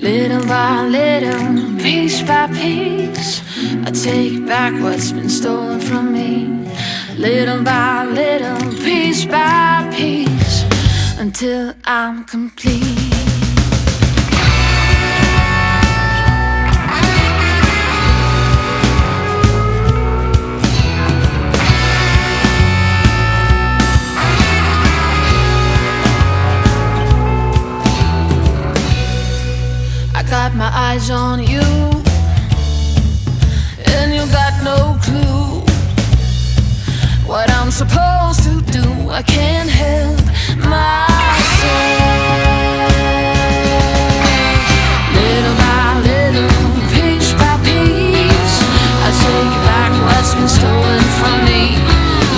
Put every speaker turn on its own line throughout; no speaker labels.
Little by little, piece by piece, I take back what's been stolen from me. Little by little, piece by piece, until I'm complete. Got my eyes on you, and you got no clue what I'm supposed to do. I can't help myself. Little by little, piece by piece, I take back what's been stolen from me.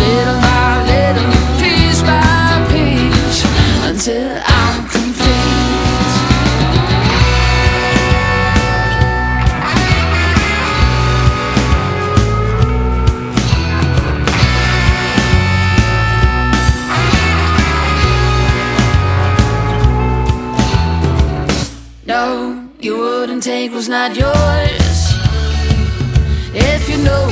Little by little, piece by piece, until I'm complete. No, you wouldn't take what's not yours. If you know